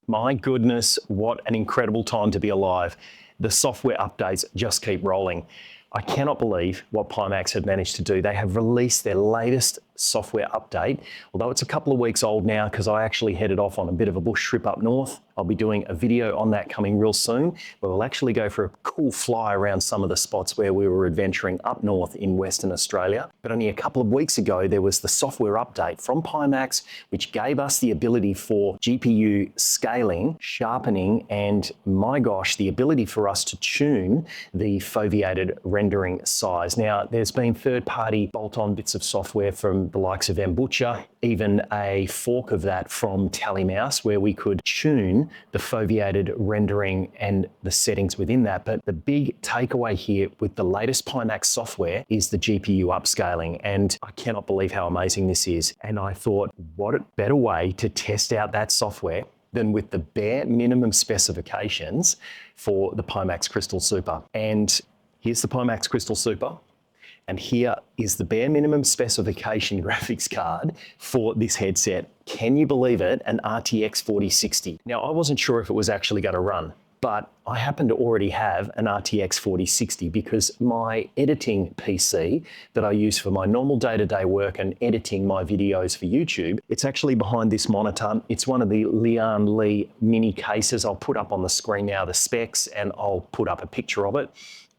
My goodness, what an incredible time to be alive. The software updates just keep rolling. I cannot believe what Pimax have managed to do. They have released their latest software update, although it's a couple of weeks old now because I actually headed off on a bit of a bush trip up north. I'll be doing a video on that coming real soon, where we'll actually go for a cool fly around some of the spots where we were adventuring up north in Western Australia. But only a couple of weeks ago, there was the software update from Pimax, which gave us the ability for GPU scaling, sharpening, and my gosh, the ability for us to tune the foveated rendering size. Now, there's been third-party bolt-on bits of software from the likes of Butcher, even a fork of that from Mouse, where we could tune the foveated rendering and the settings within that. But the big takeaway here with the latest Pimax software is the GPU upscaling, and I cannot believe how amazing this is. And I thought, what a better way to test out that software than with the bare minimum specifications for the Pimax Crystal Super. And here's the Pimax Crystal Super. And here is the bare minimum specification graphics card for this headset. Can you believe it? An RTX 4060. Now, I wasn't sure if it was actually going to run, but I happen to already have an RTX 4060 because my editing PC that I use for my normal day-to-day work and editing my videos for YouTube, it's actually behind this monitor. It's one of the Lian Li mini cases. I'll put up on the screen now the specs, and I'll put up a picture of it.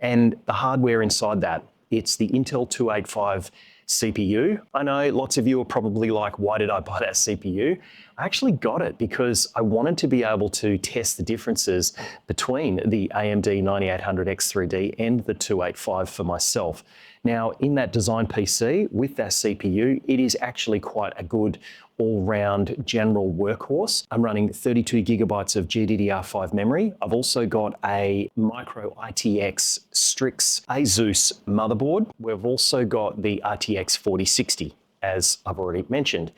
And the hardware inside that, it's the Intel 285 CPU. I know lots of you are probably like, why did I buy that CPU? I actually got it because I wanted to be able to test the differences between the AMD 9800X3D and the 285 for myself. Now, in that design PC with that CPU, it is actually quite a good all-round general workhorse. I'm running 32 gigabytes of GDDR5 memory. I've also got a micro ITX Strix Asus motherboard. We've also got the RTX 4060, as I've already mentioned.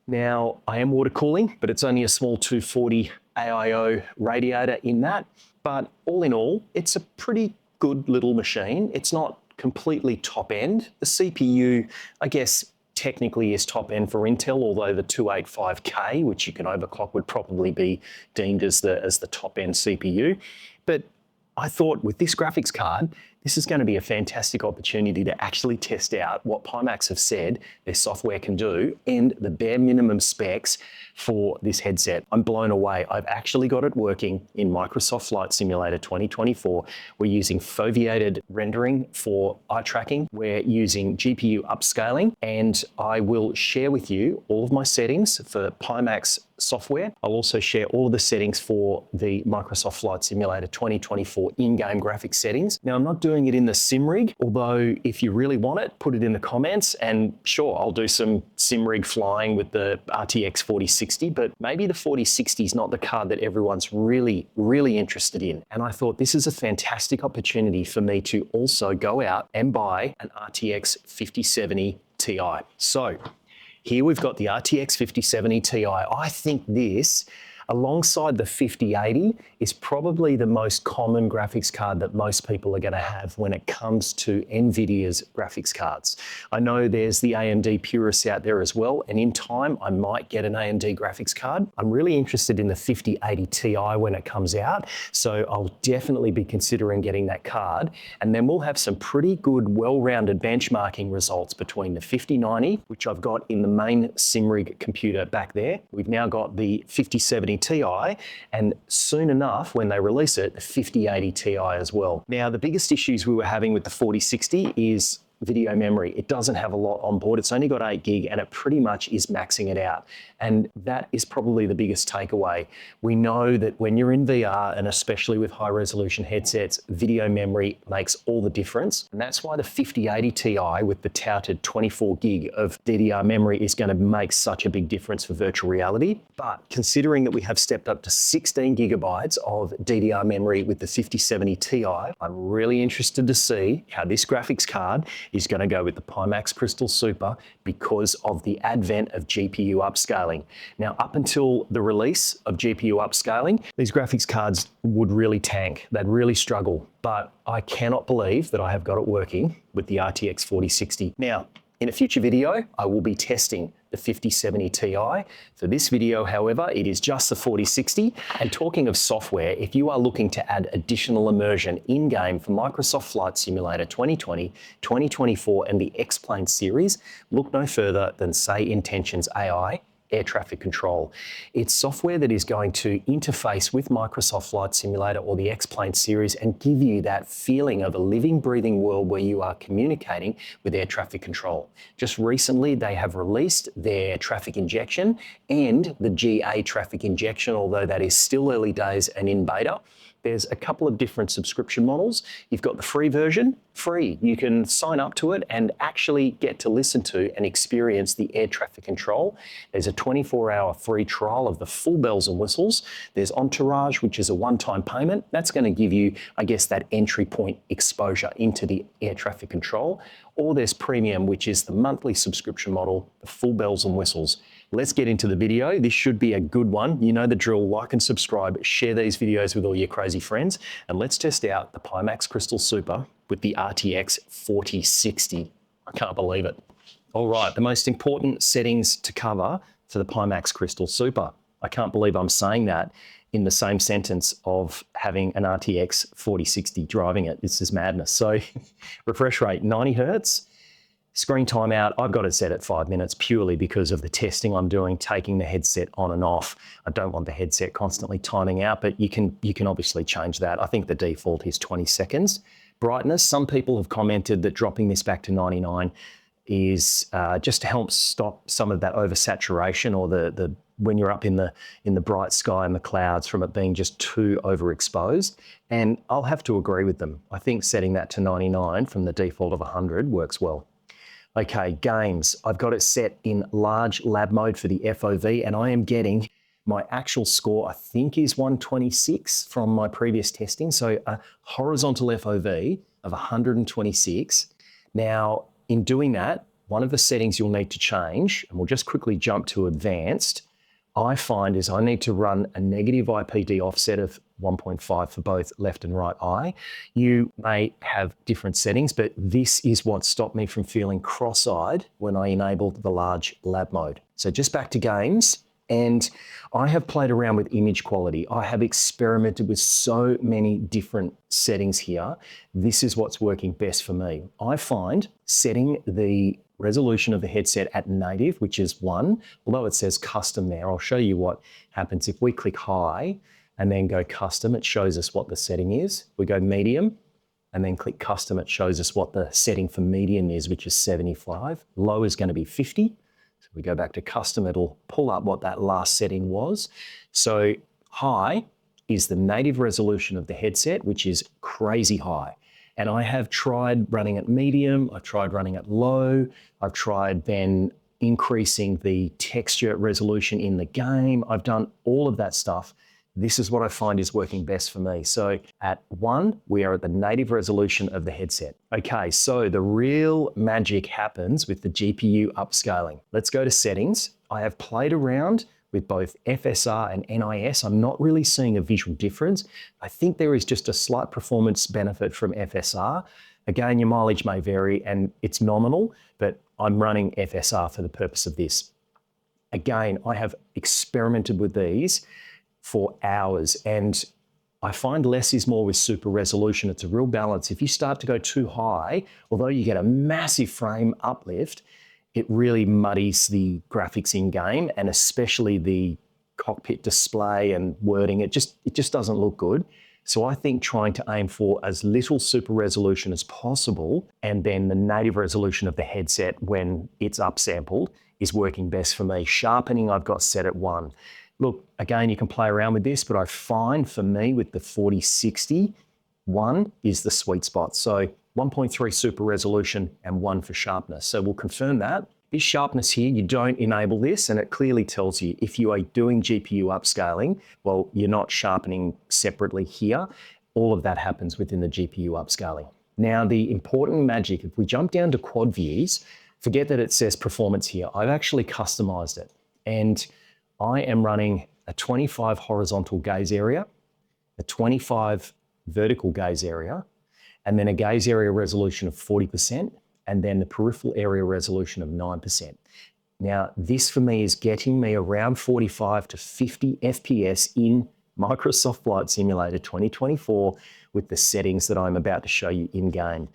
Now, I am water cooling, but it's only a small 240 AIO radiator in that. But all in all, it's a pretty good little machine. It's not completely top end. The CPU, I guess, technically is top end for Intel, although the 285K, which you can overclock, would probably be deemed as the top end CPU. But I thought with this graphics card, this is going to be a fantastic opportunity to actually test out what Pimax have said their software can do and the bare minimum specs for this headset. I'm blown away. I've actually got it working in Microsoft Flight Simulator 2024. We're using foveated rendering for eye tracking. We're using GPU upscaling, and I will share with you all of my settings for Pimax software. I'll also share all of the settings for the Microsoft Flight Simulator 2024 in-game graphics settings. Now, I'm not doing it in the sim rig, although if you really want it, put it in the comments, and sure, I'll do some sim rig flying with the RTX 4060, but maybe the 4060 is not the card that everyone's really interested in. And I thought this is a fantastic opportunity for me to also go out and buy an RTX 5070 Ti. So here we've got the RTX 5070 Ti. I think this, alongside the 5080, is probably the most common graphics card that most people are going to have when it comes to NVIDIA's graphics cards. I know there's the AMD purists out there as well, and in time I might get an AMD graphics card. I'm really interested in the 5080 Ti when it comes out, so I'll definitely be considering getting that card. And then we'll have some pretty good, well-rounded benchmarking results between the 5090, which I've got in the main SimRig computer back there. We've now got the 5070 Ti, and soon enough, when they release it, the 5080 Ti as well. Now, the biggest issues we were having with the 4060 is video memory. It doesn't have a lot on board. It's only got 8 gig, and it pretty much is maxing it out. And that is probably the biggest takeaway. We know that when you're in VR, and especially with high resolution headsets, video memory makes all the difference. And that's why the 5080 Ti with the touted 24 gig of DDR memory is going to make such a big difference for virtual reality. But considering that we have stepped up to 16 gigabytes of DDR memory with the 5070 Ti, I'm really interested to see how this graphics card is going to go with the Pimax Crystal Super because of the advent of GPU upscaling. Now, up until the release of GPU upscaling, these graphics cards would really tank. They'd really struggle, but I cannot believe that I have got it working with the RTX 4060. Now, in a future video, I will be testing the 5070 Ti. For this video, however, it is just the 4060. And talking of software, if you are looking to add additional immersion in-game for Microsoft Flight Simulator 2020, 2024, and the X-Plane series, look no further than Say Intentions AI air traffic control. It's software that is going to interface with Microsoft Flight Simulator or the X-Plane series and give you that feeling of a living, breathing world where you are communicating with air traffic control. Just recently, they have released their traffic injection and the GA traffic injection, although that is still early days and in beta. There's a couple of different subscription models. You've got the free version, free. You can sign up to it and actually get to listen to and experience the air traffic control. There's a 24-hour free trial of the full bells and whistles. There's Entourage, which is a one-time payment. That's going to give you, I guess, that entry point exposure into the air traffic control. Or there's Premium, which is the monthly subscription model, the full bells and whistles. Let's get into the video. This should be a good one. You know the drill. Like and subscribe, share these videos with all your crazy friends, and let's test out the Pimax Crystal Super with the RTX 4060. I can't believe it. All right, the most important settings to cover for the Pimax Crystal Super. I can't believe I'm saying that in the same sentence of having an RTX 4060 driving it. This is madness. So refresh rate, 90 Hertz. Screen timeout, I've got it set at 5 minutes purely because of the testing I'm doing, taking the headset on and off. I don't want the headset constantly timing out, but you can obviously change that. I think the default is 20 seconds. Brightness, some people have commented that dropping this back to 99 is just to help stop some of that oversaturation or the when you're up in the bright sky and the clouds from it being just too overexposed. And I'll have to agree with them. I think setting that to 99 from the default of 100 works well. Okay, games. I've got it set in large lab mode for the FOV, and I am getting my actual score, I think, is 126 from my previous testing. So a horizontal FOV of 126. Now, in doing that, one of the settings you'll need to change, and we'll just quickly jump to advanced, I find is I need to run a negative IPD offset of 1.5 for both left and right eye. You may have different settings, but this is what stopped me from feeling cross-eyed when I enabled the large lab mode. So just back to games, and I have played around with image quality. I have experimented with so many different settings here. This is what's working best for me. I find setting the resolution of the headset at native, which is 1, although it says custom there. I'll show you what happens if we click high and then go custom. It shows us what the setting is. We go medium and then click custom. It shows us what the setting for medium is, which is 75. Low is going to be 50. So we go back to custom. It'll pull up what that last setting was. So high is the native resolution of the headset, which is crazy high. And I have tried running at medium, I've tried running at low, I've tried then increasing the texture resolution in the game. I've done all of that stuff. This is what I find is working best for me. So at 1, we are at the native resolution of the headset. Okay, so the real magic happens with the GPU upscaling. Let's go to settings. I have played around with both FSR and NIS. I'm not really seeing a visual difference. I think there is just a slight performance benefit from FSR. Again, your mileage may vary and it's nominal, but I'm running FSR for the purpose of this. Again, I have experimented with these for hours and I find less is more with super resolution. It's a real balance. If you start to go too high, although you get a massive frame uplift, it really muddies the graphics in game and especially the cockpit display and wording. It just doesn't look good. So I think trying to aim for as little super resolution as possible and then the native resolution of the headset when it's upsampled is working best for me. Sharpening I've got set at 1. Look, again, you can play around with this, but I find for me with the 4060, 1 is the sweet spot. So 1.3 super resolution and 1 for sharpness. So we'll confirm that. This sharpness here, you don't enable this and it clearly tells you if you are doing GPU upscaling, well, you're not sharpening separately here. All of that happens within the GPU upscaling. Now the important magic, if we jump down to quad views, forget that it says performance here. I've actually customized it and I am running a 25 horizontal gaze area, a 25 vertical gaze area, and then a gaze area resolution of 40%, and then the peripheral area resolution of 9%. Now, this for me is getting me around 45 to 50 FPS in Microsoft Flight Simulator 2024 with the settings that I'm about to show you in game.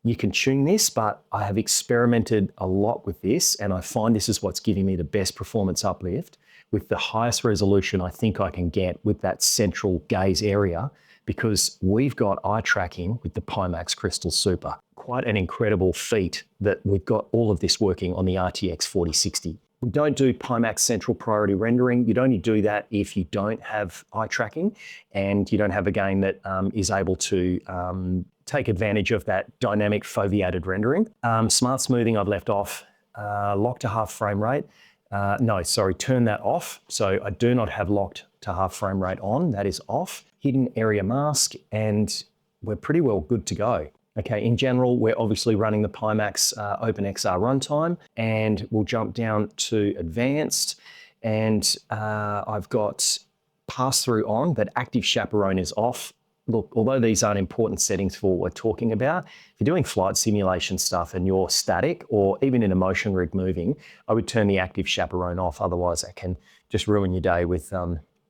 You can tune this, but I have experimented a lot with this, and I find this is what's giving me the best performance uplift with the highest resolution I think I can get with that central gaze area, because we've got eye tracking with the Pimax Crystal Super. Quite an incredible feat that we've got all of this working on the RTX 4060. We don't do Pimax central priority rendering. You'd only do that if you don't have eye tracking and you don't have a game that is able to take advantage of that dynamic foveated rendering. Smart smoothing I've left off. Lock to half frame rate. Turn that off. So I do not have locked to half frame rate on. That is off. Hidden area mask, and we're pretty well good to go. Okay, in general, we're obviously running the Pimax OpenXR runtime, and we'll jump down to advanced, and I've got pass-through on, but active chaperone is off. Look, although these aren't important settings for what we're talking about, if you're doing flight simulation stuff and you're static or even in a motion rig moving, I would turn the active chaperone off. Otherwise, that can just ruin your day with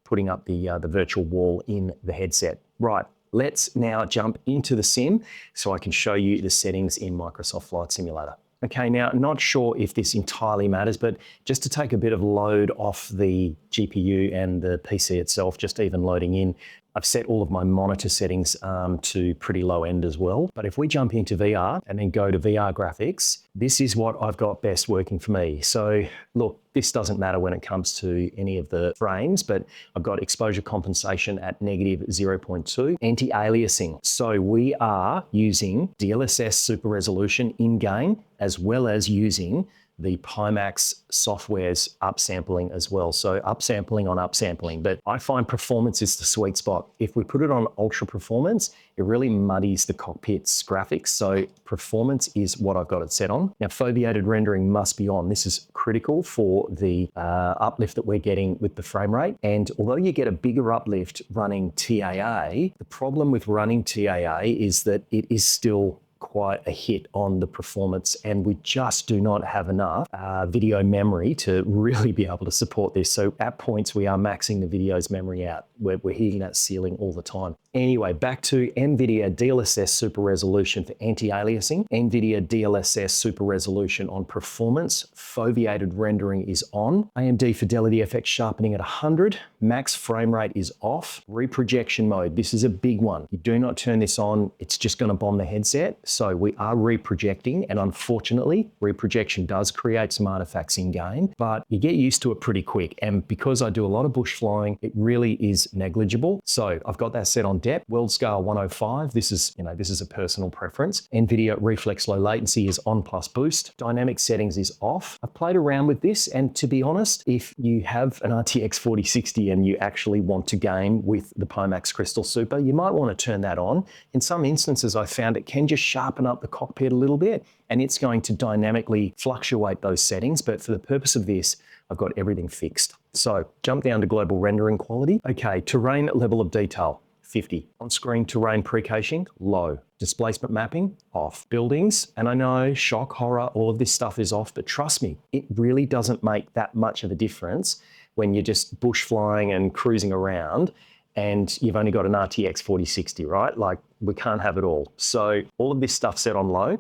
putting up the virtual wall in the headset. Right, let's now jump into the sim so I can show you the settings in Microsoft Flight Simulator. Okay, now not sure if this entirely matters, but just to take a bit of load off the GPU and the PC itself, just even loading in, I've set all of my monitor settings to pretty low end as well. But if we jump into VR and then go to VR graphics, this is what I've got best working for me. So look, this doesn't matter when it comes to any of the frames, but I've got exposure compensation at -0.2, anti-aliasing. So we are using DLSS super resolution in game, as well as using the Pimax software's upsampling as well. So upsampling on upsampling, but I find performance is the sweet spot. If we put it on ultra performance, it really muddies the cockpit's graphics. So performance is what I've got it set on. Now, foveated rendering must be on. This is critical for the uplift that we're getting with the frame rate. And although you get a bigger uplift running TAA, the problem with running TAA is that it is still quite a hit on the performance, and we just do not have enough video memory to really be able to support this. So at points we are maxing the video's memory out. We're hitting that ceiling all the time. Anyway, back to NVIDIA DLSS Super Resolution for anti-aliasing, NVIDIA DLSS Super Resolution on performance, foveated rendering is on, AMD Fidelity FX sharpening at 100, max frame rate is off, reprojection mode, this is a big one. You do not turn this on, it's just going to bomb the headset. So we are reprojecting, and unfortunately, reprojection does create some artifacts in game, but you get used to it pretty quick. And because I do a lot of bush flying, it really is negligible. So I've got that set on depth, world scale 105. This is a personal preference. NVIDIA Reflex Low Latency is on plus boost. Dynamic settings is off. I've played around with this, and to be honest, if you have an RTX 4060 and you actually want to game with the Pimax Crystal Super, you might want to turn that on. In some instances, I found it can just sharpen up the cockpit a little bit, and it's going to dynamically fluctuate those settings. But for the purpose of this, I've got everything fixed. So jump down to global rendering quality. Okay, terrain level of detail, 50. On-screen terrain pre-caching, low. Displacement mapping, off. Buildings, and I know, shock, horror, all of this stuff is off, but trust me, it really doesn't make that much of a difference when you're just bush flying and cruising around and you've only got an RTX 4060, right? Like, we can't have it all. So all of this stuff set on low.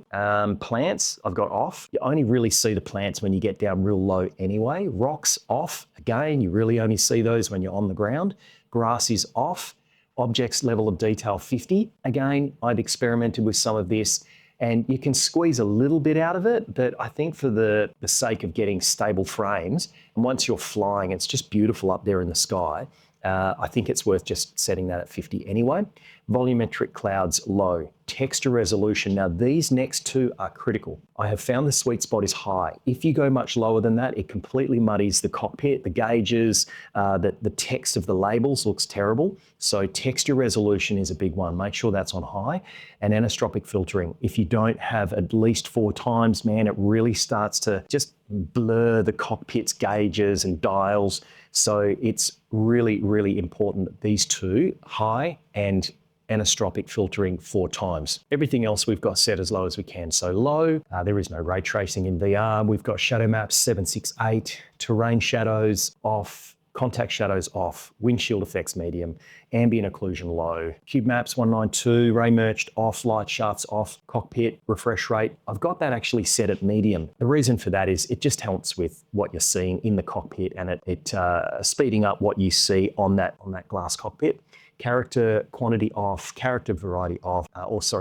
Plants, I've got off. You only really see the plants when you get down real low anyway. Rocks, off. Again, you really only see those when you're on the ground. Grass is off. Objects level of detail, 50. Again, I've experimented with some of this, and you can squeeze a little bit out of it, but I think for the sake of getting stable frames, and once you're flying, it's just beautiful up there in the sky. I think it's worth just setting that at 50 anyway. Volumetric clouds, low. Texture resolution. Now these next two are critical. I have found the sweet spot is high. If you go much lower than that, it completely muddies the cockpit, the gauges, the text of the labels looks terrible. So texture resolution is a big one. Make sure that's on high. And anisotropic filtering. If you don't have at least 4 times, man, it really starts to just blur the cockpit's gauges and dials. So it's really, really important that these two, high and anisotropic filtering 4 times. Everything else we've got set as low as we can. So low, there is no ray tracing in VR. We've got shadow maps 768, terrain shadows off, contact shadows off, windshield effects medium, ambient occlusion low, cube maps 192, ray merged off, light shafts off, cockpit refresh rate. I've got that actually set at medium. The reason for that is it just helps with what you're seeing in the cockpit, and it speeding up what you see on that glass cockpit. Character quantity off, character variety off,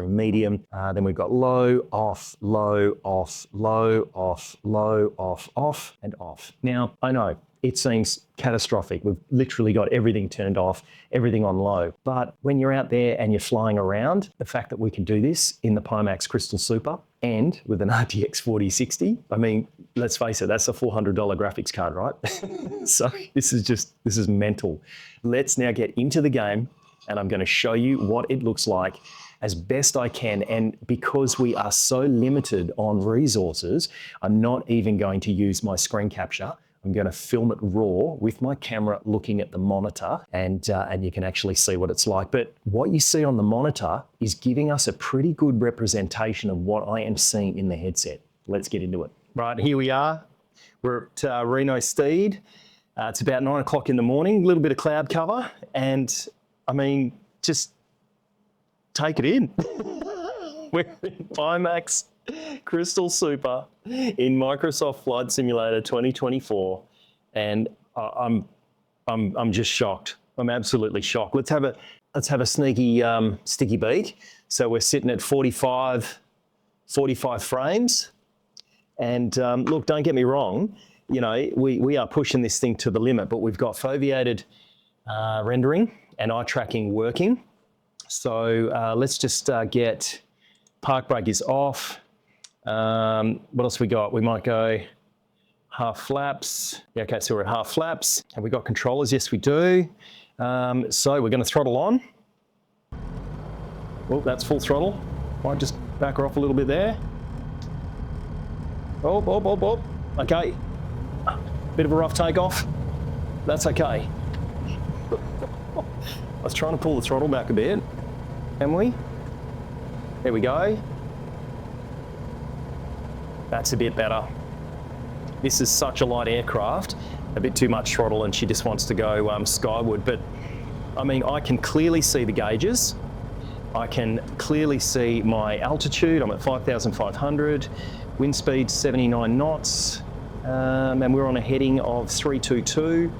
medium. Then we've got low, off, low, off, low, off, low, off, off, and off. Now, I know it seems catastrophic. We've literally got everything turned off, everything on low. But when you're out there and you're flying around, the fact that we can do this in the Pimax Crystal Super and with an RTX 4060, I mean, let's face it, that's a $400 graphics card, right? So this is mental. Let's now get into the game, and I'm going to show you what it looks like as best I can. And because we are so limited on resources, I'm not even going to use my screen capture. I'm going to film it raw with my camera looking at the monitor, and you can actually see what it's like. But what you see on the monitor is giving us a pretty good representation of what I am seeing in the headset. Let's get into it. Right, here we are. We're at Reno Steed. It's about 9 o'clock in the morning, a little bit of cloud cover, and I mean, just take it in. We're in Pimax Crystal Super in Microsoft Flight Simulator 2024, and I'm just shocked. I'm absolutely shocked. Let's have a sneaky sticky beat. So we're sitting at 45 frames, and look, don't get me wrong. You know, we are pushing this thing to the limit, but we've got foveated rendering and eye tracking working. So let's just get park brake is off. What else we got? We might go half flaps. Yeah, okay, so we're at half flaps. Have we got controllers? Yes, we do. So we're going to throttle on. Well, that's full throttle. Might just back her off a little bit there. Oh. Okay. Bit of a rough takeoff. That's okay. I was trying to pull the throttle back a bit. Can we? There we go. That's a bit better. This is such a light aircraft, a bit too much throttle, and she just wants to go skyward. But I mean, I can clearly see the gauges. I can clearly see my altitude. I'm at 5,500, wind speed 79 knots, and we're on a heading of 322.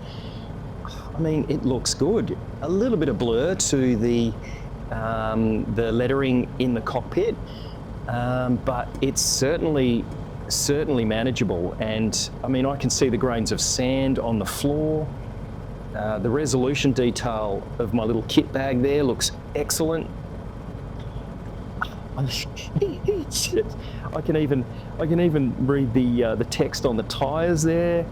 I mean, it looks good. A little bit of blur to the lettering in the cockpit, but it's certainly manageable. And I mean, I can see the grains of sand on the floor. The resolution detail of my little kit bag there looks excellent. I can even read the text on the tires there.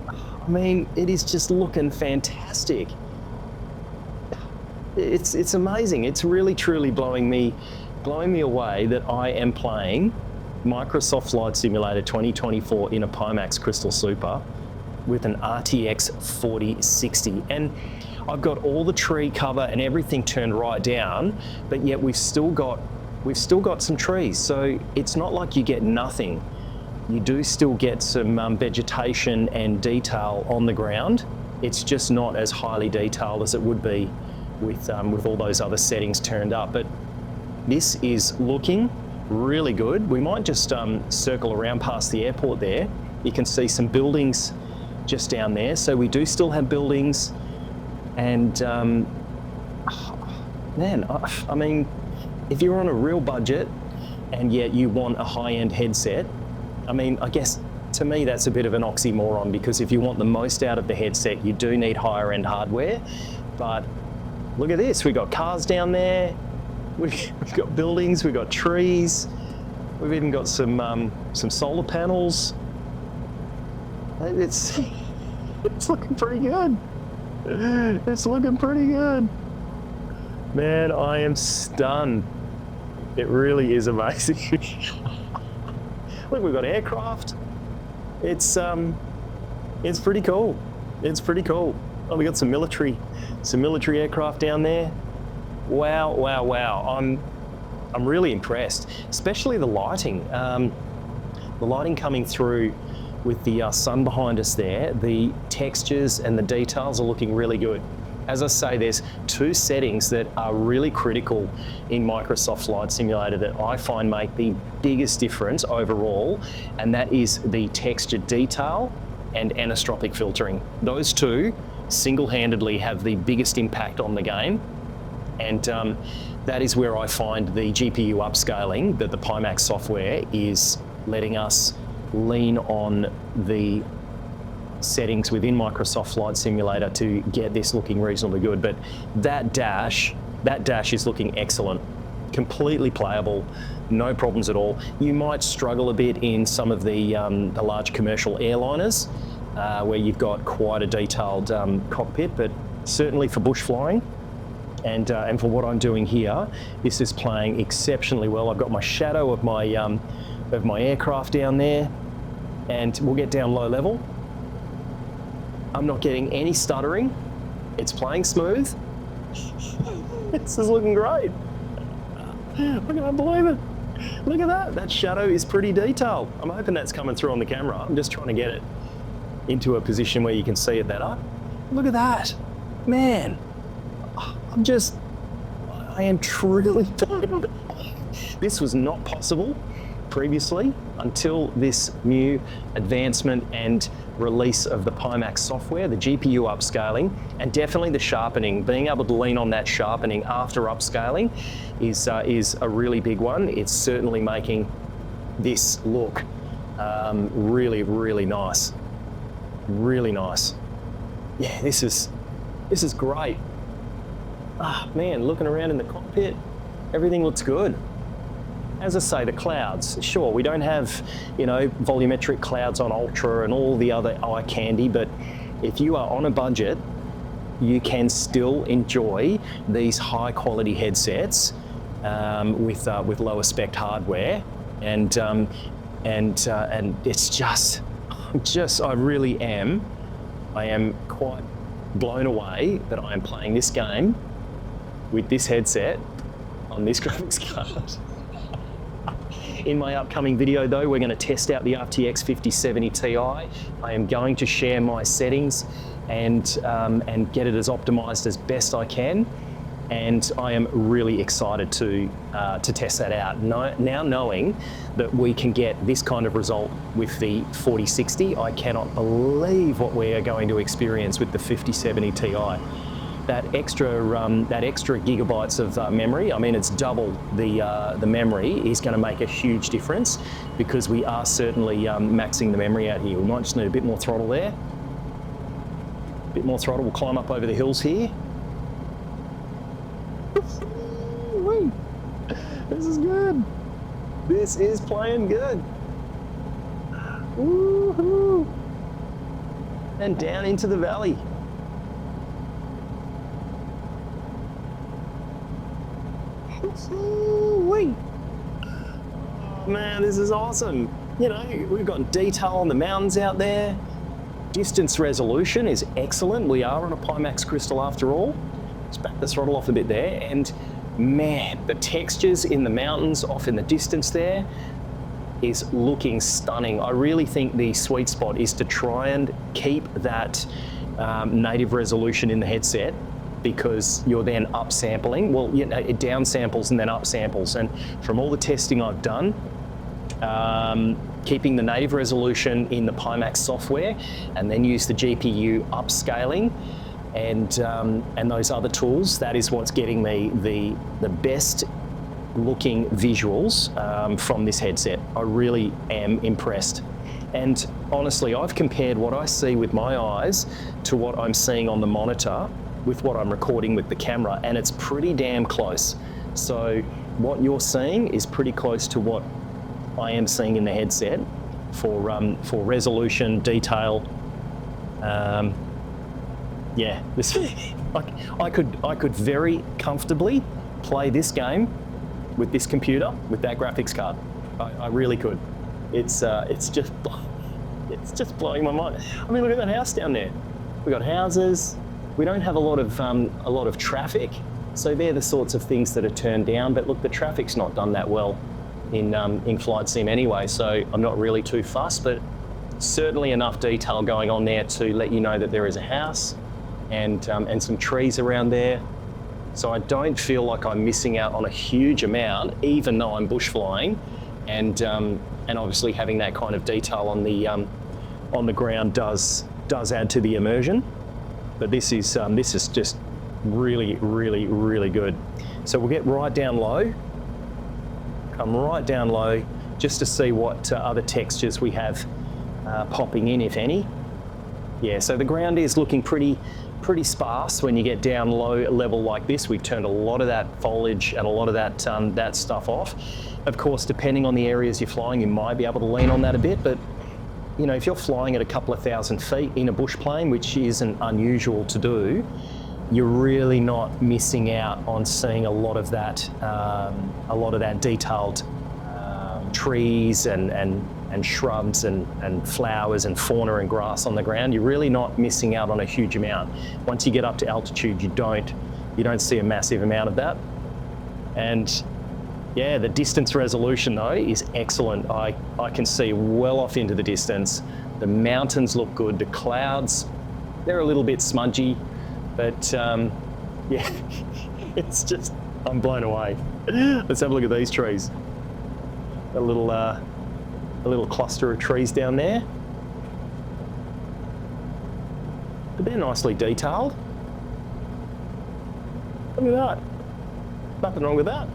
I mean, it is just looking fantastic. It's amazing. It's really truly blowing me away that I am playing Microsoft Flight Simulator 2024 in a Pimax Crystal Super with an RTX 4060. And I've got all the tree cover and everything turned right down, but yet we've still got some trees. So it's not like you get nothing. You do still get some vegetation and detail on the ground. It's just not as highly detailed as it would be with all those other settings turned up. But this is looking really good. We might just circle around past the airport there. You can see some buildings just down there. So we do still have buildings. And man, I mean, if you're on a real budget and yet you want a high-end headset, I mean, I guess to me that's a bit of an oxymoron, because if you want the most out of the headset, you do need higher-end hardware. But look at this, we've got cars down there, we've got buildings, we've got trees, we've even got some solar panels. It's looking pretty good. It's looking pretty good. Man, I am stunned. It really is amazing. Look, we've got aircraft. It's pretty cool. It's pretty cool. Oh, we got some military aircraft down there. Wow, wow, wow. I'm really impressed, especially the lighting. The lighting coming through with the sun behind us there, the textures and the details are looking really good. As I say, there's two settings that are really critical in Microsoft Flight Simulator that I find make the biggest difference overall, and that is the texture detail and anisotropic filtering. Those two single-handedly have the biggest impact on the game, and that is where I find the GPU upscaling that the Pimax software is letting us lean on the settings within Microsoft Flight Simulator to get this looking reasonably good. But that dash is looking excellent, completely playable, no problems at all. You might struggle a bit in some of the large commercial airliners where you've got quite a detailed cockpit, but certainly for bush flying and for what I'm doing here, this is playing exceptionally well. I've got my shadow of my aircraft down there, and we'll get down low level. I'm not getting any stuttering. It's playing smooth. This is looking great. I can't believe it. Look at that. That shadow is pretty detailed. I'm hoping that's coming through on the camera. I'm just trying to get it into a position where you can see it better. Look at that. Man, I am truly this was not possible previously until this new advancement and release of the Pimax software, the GPU upscaling, and definitely the sharpening. Being able to lean on that sharpening after upscaling is a really big one. It's certainly making this look really, really nice. Really nice. Yeah, this is great. Ah, man, looking around in the cockpit, everything looks good. As I say, the clouds, sure, we don't have, volumetric clouds on Ultra and all the other eye candy, but if you are on a budget, you can still enjoy these high quality headsets with lower spec hardware, and it's just, I am quite blown away that I am playing this game with this headset on this graphics card. In my upcoming video though, we're going to test out the RTX 5070 Ti. I am going to share my settings and get it as optimized as best I can. And I am really excited to test that out. Now knowing that we can get this kind of result with the 4060, I cannot believe what we are going to experience with the 5070 Ti. That extra gigabytes of memory, I mean, it's double the memory, is going to make a huge difference because we are certainly maxing the memory out here. We might just need a bit more throttle there. A bit more throttle, we'll climb up over the hills here. This is good. This is playing good. Woohoo! And down into the valley. Woo-wee. Oh, man, this is awesome. We've got detail on the mountains out there. Distance resolution is excellent. We are on a Pimax crystal after all. Let's back the throttle off a bit there, and man, the textures in the mountains off in the distance there is looking stunning. I really think the sweet spot is to try and keep that native resolution in the headset, because you're then upsampling. Well, it downsamples and then upsamples. And from all the testing I've done, keeping the native resolution in the Pimax software and then use the GPU upscaling and those other tools, that is what's getting me the best looking visuals from this headset. I really am impressed. And honestly, I've compared what I see with my eyes to what I'm seeing on the monitor with what I'm recording with the camera, and it's pretty damn close. So what you're seeing is pretty close to what I am seeing in the headset for resolution, detail. Yeah, this I could very comfortably play this game with this computer with that graphics card. I really could. It's just blowing my mind. I mean, look at that house down there. We got houses. We don't have a lot of traffic So they're the sorts of things that are turned down, but look, the traffic's not done that well in Flight Sim anyway, so I'm not really too fussed, but certainly enough detail going on there to let you know that there is a house and some trees around there. So I don't feel like I'm missing out on a huge amount, even though I'm bush flying, and obviously having that kind of detail on the ground does add to the immersion. But this is just really, really, really good. So we'll get right down low, come right down low, just to see what other textures we have popping in, if any. Yeah, so the ground is looking pretty sparse when you get down low level like this. We've turned a lot of that foliage and a lot of that stuff off. Of course, depending on the areas you're flying, you might be able to lean on that a bit, but you know, if you're flying at a couple of thousand feet in a bush plane, which isn't unusual to do, you're really not missing out on seeing a lot of that detailed trees and shrubs and flowers and fauna and grass on the ground. You're really not missing out on a huge amount. Once you get up to altitude, you don't see a massive amount of that. And yeah, the distance resolution though is excellent. I can see well off into the distance. The mountains look good. The clouds, they're a little bit smudgy, but yeah, it's just, I'm blown away. Let's have a look at these trees. A little cluster of trees down there. But they're nicely detailed. Look at that. Nothing wrong with that.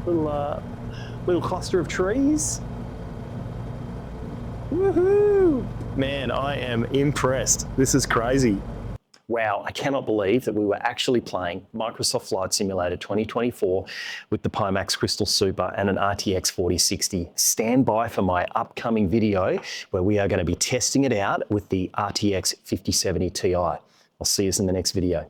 Little cluster of trees. Woohoo! Man, I am impressed. This is crazy. Wow, I cannot believe that we were actually playing Microsoft Flight Simulator 2024 with the Pimax Crystal Super and an RTX 4060. Stand by for my upcoming video where we are going to be testing it out with the RTX 5070 Ti. I'll see you in the next video.